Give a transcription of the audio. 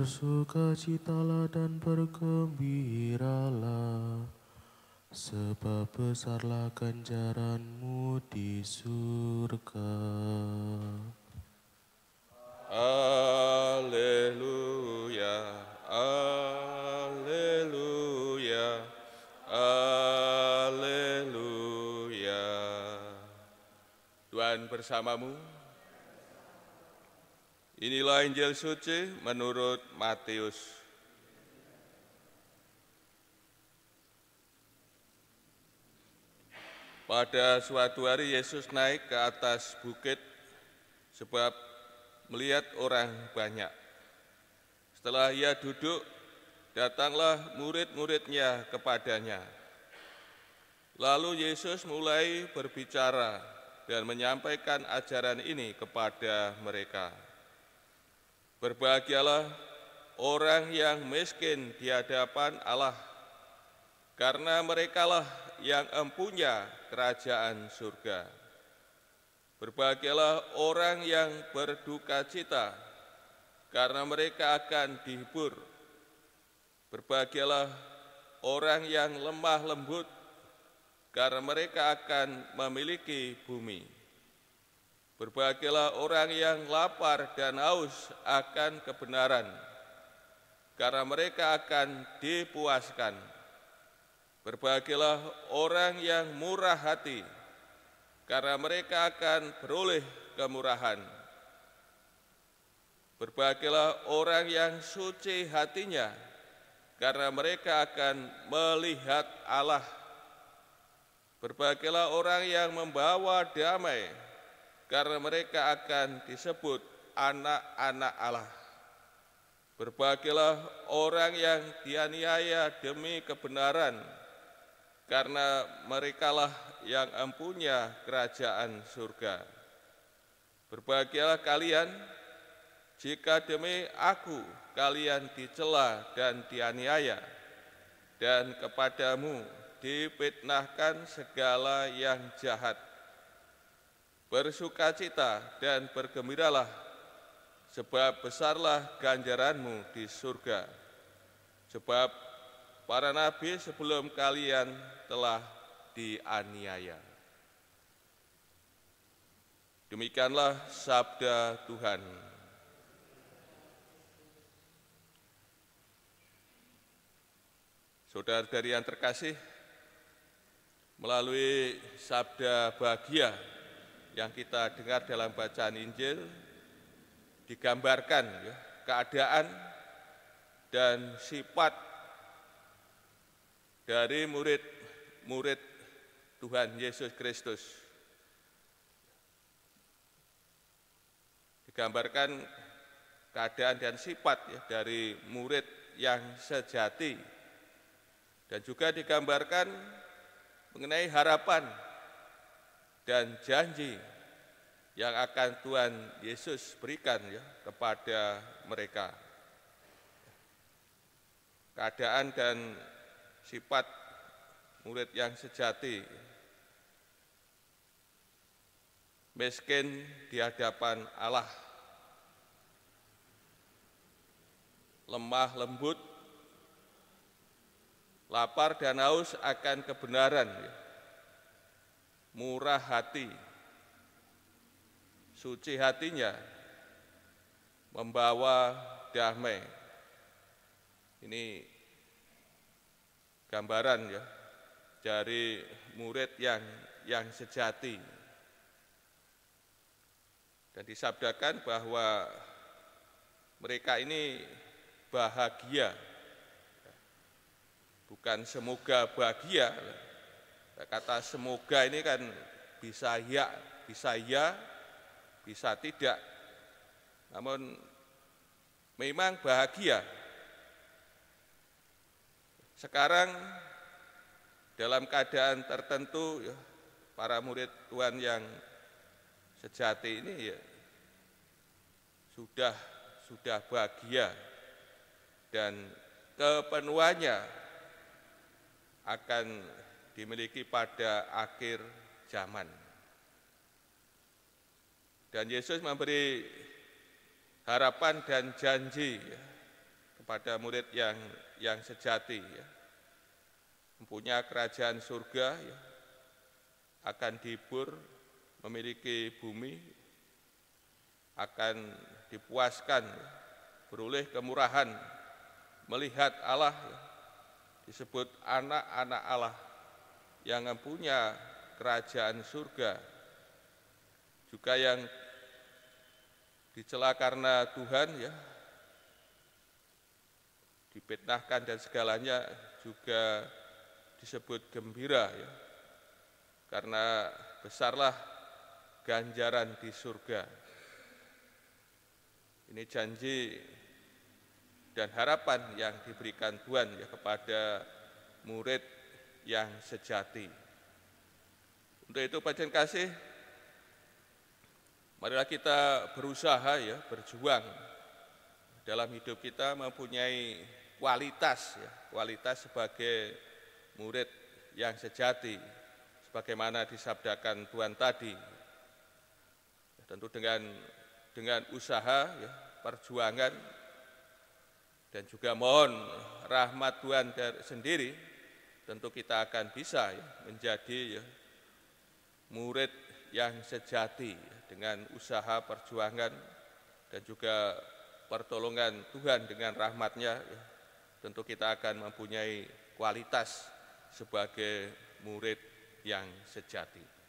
Bersukacitalah dan bergembiralah, sebab besarlah ganjaranmu di surga. Haleluya, haleluya, haleluya. Tuhan bersamamu. Inilah Injil suci menurut Matius. Pada suatu hari Yesus naik ke atas bukit sebab melihat orang banyak. Setelah ia duduk, datanglah murid-muridnya kepadanya. Lalu Yesus mulai berbicara dan menyampaikan ajaran ini kepada mereka. Berbahagialah orang yang miskin di hadapan Allah, karena merekalah yang empunya kerajaan surga. Berbahagialah orang yang berduka cita, karena mereka akan dihibur. Berbahagialah orang yang lemah lembut, karena mereka akan memiliki bumi. Berbahagialah orang yang lapar dan haus akan kebenaran, karena mereka akan dipuaskan. Berbahagialah orang yang murah hati, karena mereka akan beroleh kemurahan. Berbahagialah orang yang suci hatinya, karena mereka akan melihat Allah. Berbahagialah orang yang membawa damai, karena mereka akan disebut anak-anak Allah. Berbahagialah orang yang dianiaya demi kebenaran, karena merekalah yang empunya kerajaan surga. Berbahagialah kalian jika demi aku kalian dicela dan dianiaya, dan kepadamu difitnahkan segala yang jahat. Bersukacita dan bergembiralah, sebab besarlah ganjaranmu di surga. Sebab para nabi sebelum kalian telah dianiaya. Demikianlah sabda Tuhan. Saudara-saudari yang terkasih, melalui sabda bahagia yang kita dengar dalam bacaan Injil, digambarkan keadaan dan sifat dari murid-murid Tuhan Yesus Kristus. Digambarkan keadaan dan sifat dari murid yang sejati, dan juga digambarkan mengenai harapan dan janji yang akan Tuhan Yesus berikan kepada mereka. Keadaan dan sifat murid yang sejati, miskin di hadapan Allah, lemah lembut, lapar dan haus akan kebenaran, murah hati, suci hatinya, membawa damai. Ini gambaran dari murid yang sejati. Dan disabdakan bahwa mereka ini bahagia, bukan semoga bahagia. Kata semoga ini kan bisa ya, bisa tidak. Namun memang bahagia. Sekarang dalam keadaan tertentu para murid Tuhan yang sejati ini sudah bahagia, dan kepenuhannya akan dimiliki pada akhir zaman. Dan Yesus memberi harapan dan janji kepada murid yang sejati, ya. Mempunyai kerajaan surga, ya, akan dihibur, memiliki bumi, akan dipuaskan, ya, beroleh kemurahan, melihat Allah, ya, disebut anak-anak Allah yang mempunyai kerajaan surga, juga yang dicela karena Tuhan, ya, difitnahkan dan segalanya juga disebut gembira, ya, karena besarlah ganjaran di surga. Ini janji dan harapan yang diberikan Tuhan, ya, kepada murid yang sejati. Untuk itu Bapak kasih, marilah kita berusaha, ya, berjuang dalam hidup kita mempunyai kualitas, ya, kualitas sebagai murid yang sejati, sebagaimana disabdakan Tuhan tadi. Tentu dengan usaha, ya, perjuangan, dan juga mohon rahmat Tuhan sendiri, tentu kita akan bisa, ya, menjadi, ya, murid yang sejati, ya, dengan usaha perjuangan dan juga pertolongan Tuhan dengan rahmat-Nya, ya, tentu kita akan mempunyai kualitas sebagai murid yang sejati.